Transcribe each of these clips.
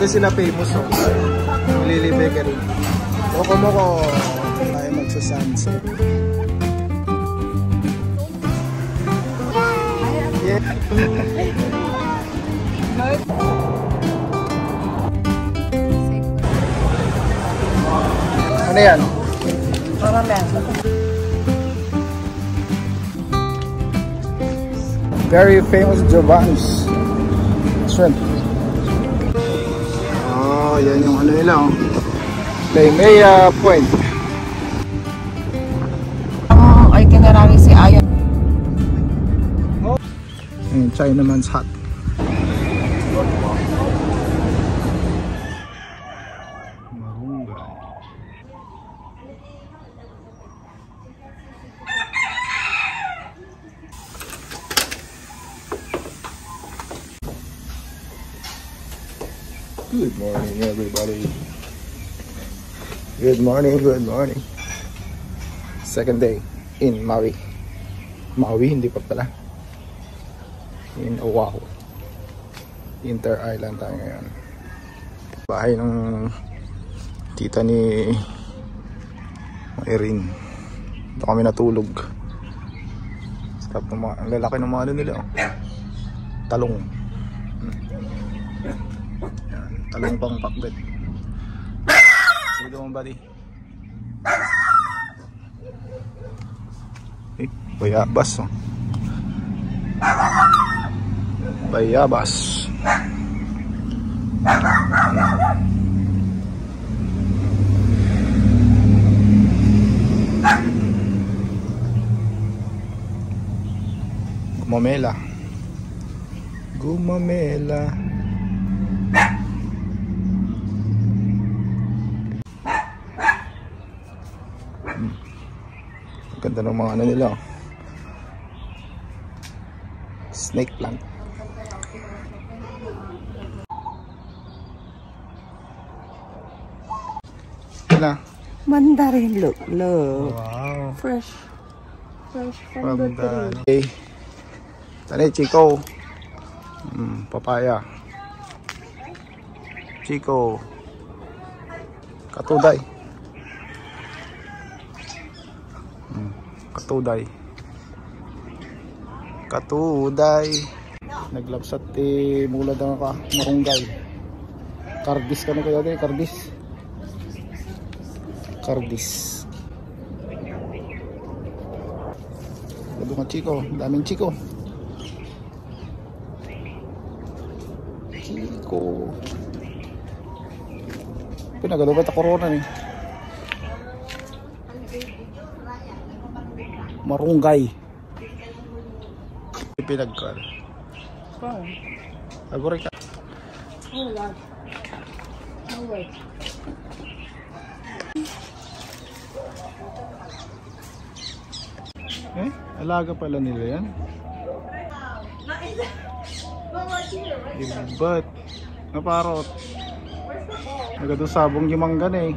Ito sila famous oh. Lily Bakery. Loko mo ko. Tayo magsa-sunset. Yeah. Ano yan? Ramen. Very famous Giovanni's shrimp. Oh, yan yung ano nila oh. Laimea Point. Ay itinerary si Ayon. Chinaman's hut. Good morning, everybody. Good morning, good morning. Second day in Maui. Maui, hindi pa pala. In Oahu. Inter-island tayo ngayon. Bahay ng tita ni Erin. Ito kami natulog. Sarap ng mga, ang lalaki ng mga ano nila. Oh. Talong. Talong pang pakbet. How you doing, buddy? Eh, bayabas oh. Bayabas. Gumamela. Gumamela. Ganda ng mga ano nila. Snake plant. Na. Mandarin look. Wow. Fresh from From the the tree. Tani Chico. Papaya. Chico. Katuday. Katuday. Katuday. Naglabsat mula daw ka marunggay. Kardis ka na kaya din, kardis. Kardis. Gado ka Chico, daming Chico. Chico. Pinagado ba ta corona ni? Marunggay. Pinagkal. Wow. Agore ka. Oh my God. No way. Eh, alaga pala nila yan. Ibat. Naparot. Nagado sabong yung manggan eh.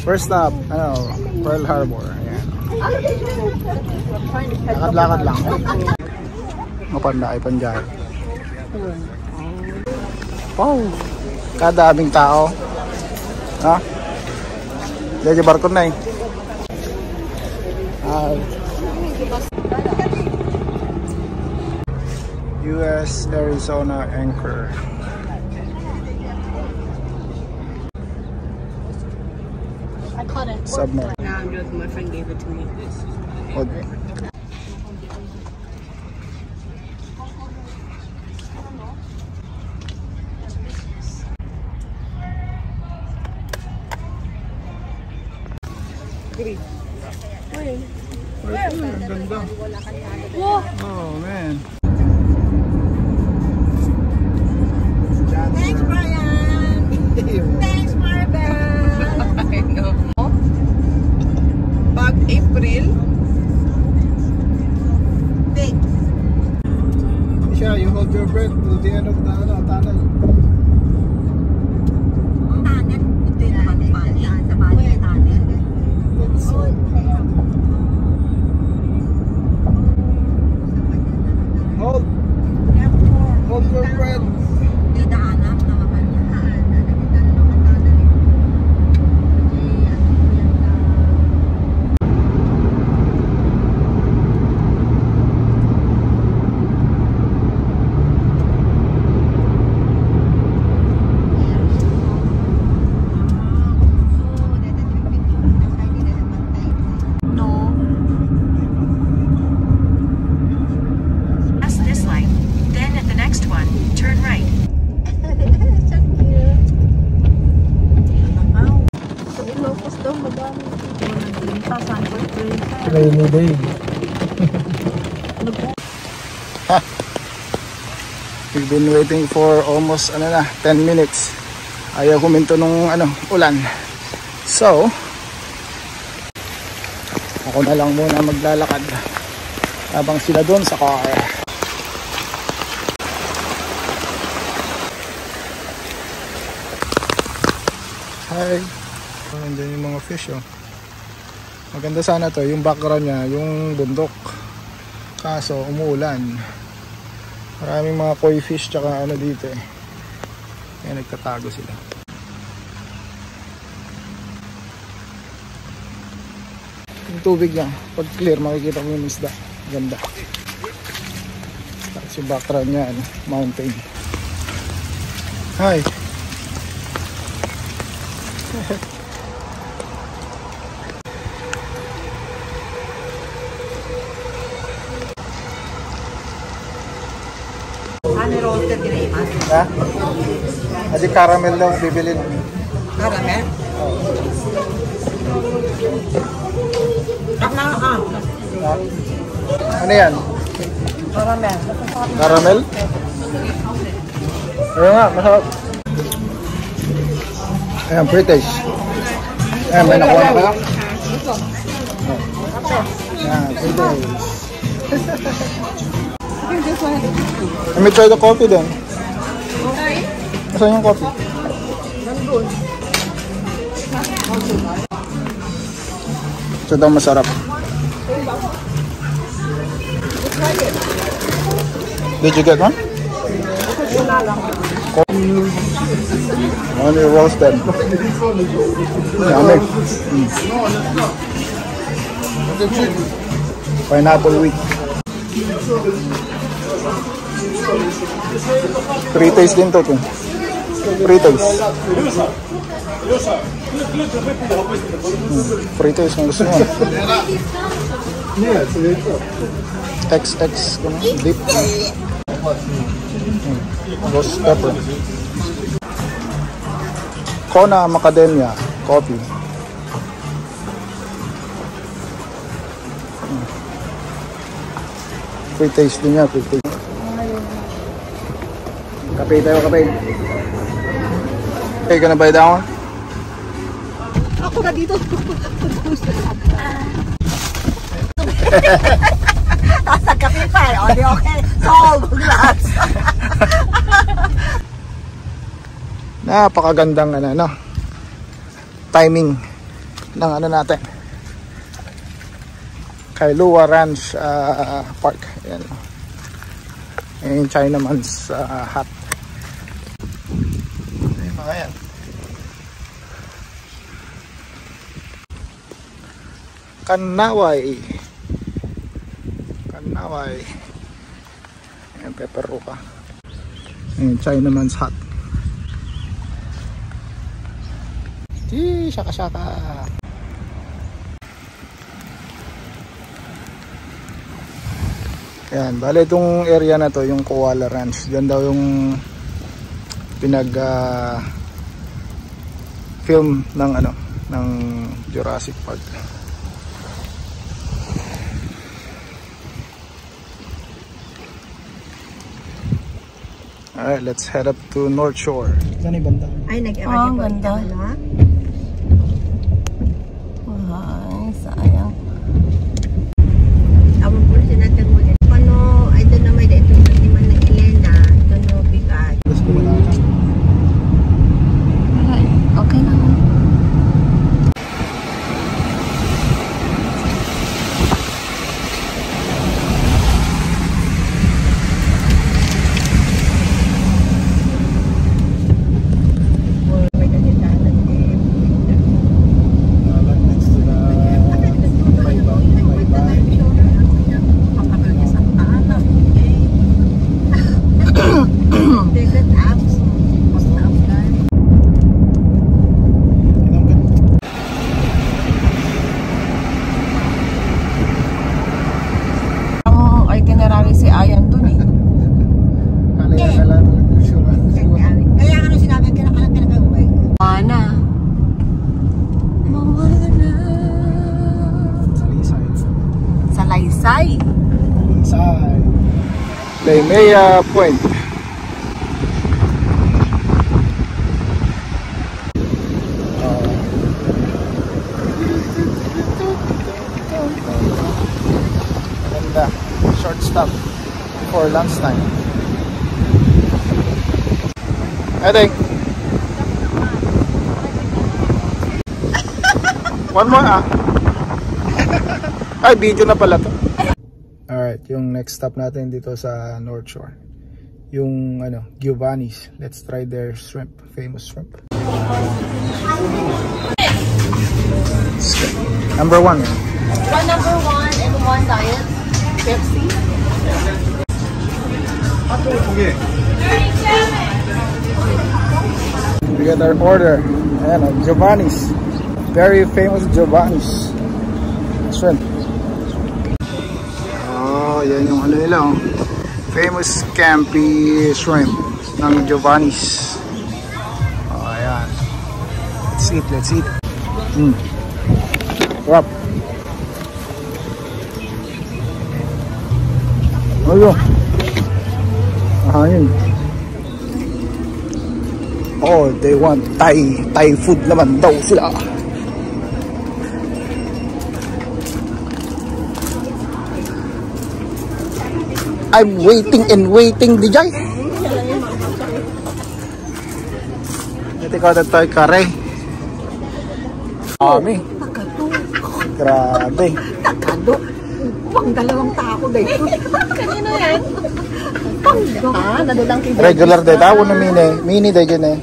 First stop, ano, Pearl Harbor. Ayan. Lakad-lakad lang. Mapanda ay panjay. Wow. Kadaming tao. Ha? Medyo barko na eh. US Arizona Anchor. I caught it. Submarine. Nah, I'm joking. My friend gave it to me. Oh. Green. Where? Ang ganda. Wow. Oh man. Thanks, Brian. Thanks, Maribel. I know. Pag April. Big. Siya, you hold your breath to the end of the tunnel. Tanan. Ito yung nakapani. Sa bali tanan. today. We've been waiting for almost 10 minutes. Ayaw huminto nung ulan. So, ako na lang muna maglalakad habang sila doon sa car. Hi. Nandiyan yung mga fish, oh. Maganda sana to, yung background niya, yung bundok. Kaso umuulan. Maraming mga koi fish tsaka dito eh. Kaya nagtatago sila. Yung tubig niya, pag clear makikita mo yung isda. Ganda. Tapos yung background niya, mountain. Hi. Ha? Adi caramel daw bibilin. Caramel? Ano yan? Caramel. Caramel? Ayun nga, masarap. Ayan, British. Ayan, may nakuha na kayo? Ayan, British. Let me try the coffee then. Saan yung coffee? Nandun. Ito daw masarap. Did you get one? Only roasted. Yummy. Pineapple wheat. Pre-taste din to. Pre-taste. Pre-taste kung gusto mo. XX dip. Ghost pepper. Kona Macadamia coffee. Pre-taste din niya, pre-taste. Kape tayo, kape. Okay, gonna buy that one? Ako na dito. Nasa kape pa eh. O, di okay. Sold. Glass. Napakagandang timing ng natin. Kailua Ranch Park. Ayan. Ayan yung Chinaman's hut. Ayan mga yan. Kanaway. Ayan, pepper roka. Ayan, Chinaman's hut. Shaka. Ayan, bale itong area na to, yung Koala Ranch. Diyan daw yung film ng ng Jurassic Park. Alright, let's head up to North Shore. Saan yung banda? Ay, ang ganda. Ay, sayang. Tawag po siya natin mo din. Paano, I don't know, may dito ni man na Elena. Don't know, bigat. Okay na. May dalidanan din. Saysay. Side. Laimea Point. Maganda. Short stop for lunchtime. I think. One more Ay, video na pala to. Alright, yung next stop natin dito sa North Shore. Yung Giovanni's. Let's try their shrimp, famous shrimp. Number 1. One number 1 and 1 diet. Pepsi. We got our order. Ayan, Giovanni's. Very famous Giovanni's shrimp. Oh, yan yung nila. Famous Scampi shrimp ng Giovanni's. Oh, ayan. Let's eat. Sarap. Ayun. Ahanin. Oh, they want Thai food naman daw sila. I'm waiting and waiting, Dijay. Ito ko na tayo kare. Ami. Grabe. Takado. Pang dalawang tao dahil. Kanino yan? Nadulang kay Regular day daw na mini day dyan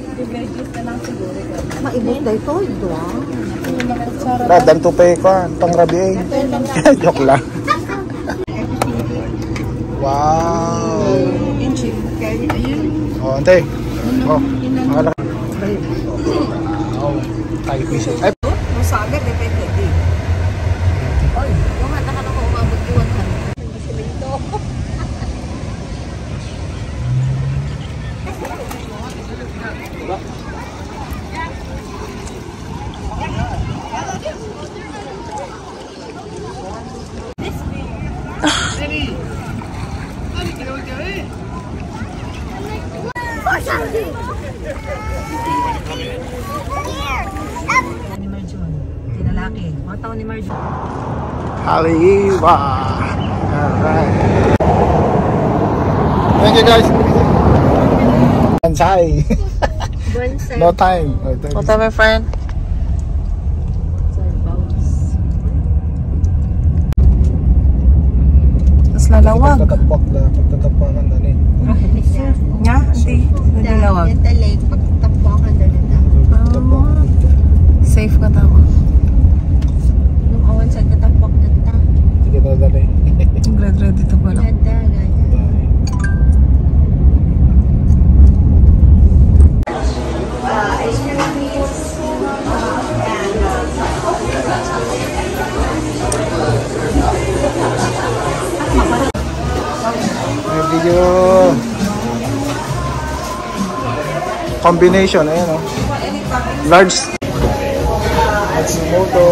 Maibot dahil to. Ito Dan to pay ko, pang rabi. Joke lang. Wow. Oh, ante. Oh, makala. Oh, Thai fish. Ay, Masagat eh, pwede. Oy, yung handa ka na ko umabot yung 100. Hindi sila ito. Ni Marjon, si lalaki. Mga taon ni Marjon. Haliwa. Alright. Thank you guys. Bonsai. No time. What time, my friend? Tapos lalawag. Pagtatapakan na ni. Nga, hindi. Lalawag. Ito lake. Pagtapakan na nila. Safe ka tama. Nung awan sa katapak na ta. Sige na dali. Grad dito pala. Ganda, ganyan. May video combination, ayan o. Large Matsumoto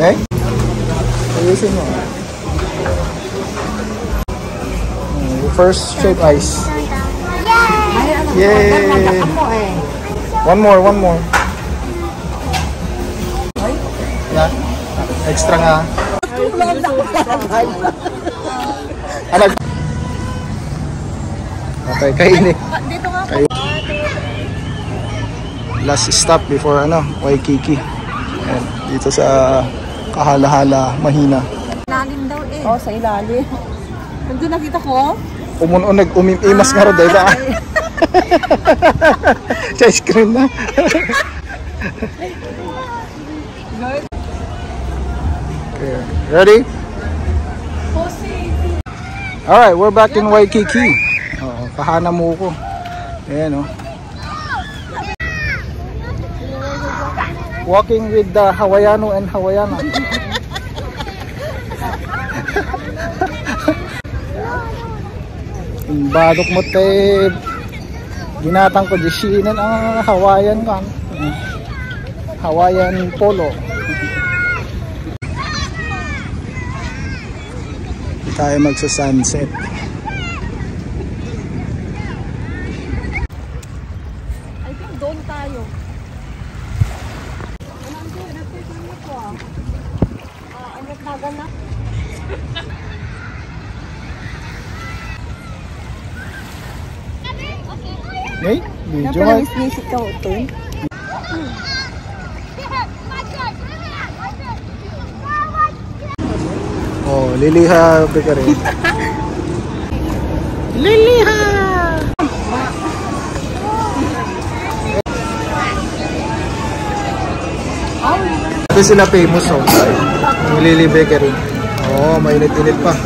eh? Ayusin mo. First straight ice. Yay! One more. Na? Extra nga. Anak. Okay, kainin. Dito nga po. Last stop before Waikiki. Ayan, dito sa Kahala-Hala, Mahina. Ilalim daw eh. Oh, sa ilalim. Nandun nakita ko. Umimas nga rin dahil na. Sa screen na. Okay. Ready? Alright, we're back in Waikiki. Kahana mo ko. Ayan walking with the Hawaiiano and Hawaiiana. Badok mo te ginatang ko disinan ang Hawaiian kan. Hawaiian polo. Tayo magsa-sunset. I think doon tayo. Anong repeat mo ko ah? Ano tagal na? Okay? Video nga. Napanisnisip ka ito. Oh, Liliha Bakery. Liliha! Ito sila famous oh. Yung Lily Bakery. Oh, mainit-init pa.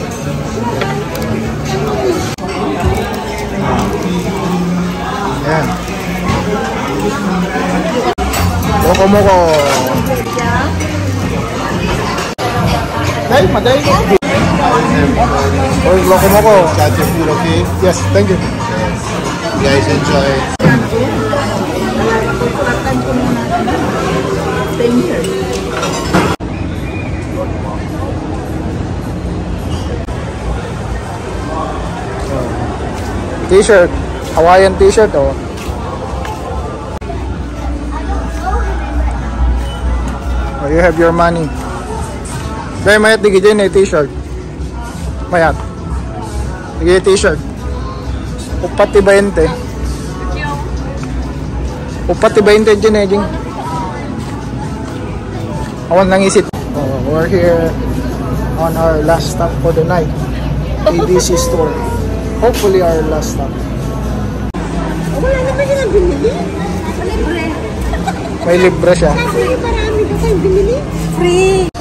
Ayan. Loko-moko. Hey, maday. Oh, loko-moko. Got your food, okay? Yes, thank you. You guys enjoy. 10 years. T-shirt. Hawaiian t-shirt oh. Oh, you have your money. Dahil mayat digi dyan eh t-shirt. Mayat. Digi t-shirt. Upati 20. Upati 20 dyan eh dyan. Awan lang isit. Oh, we're here on our last stop for the night. ADC store. Hopefully our last stop. Wala naman yung binili. Libre. May libre siya. Kasi marami ka tayong binili. Free.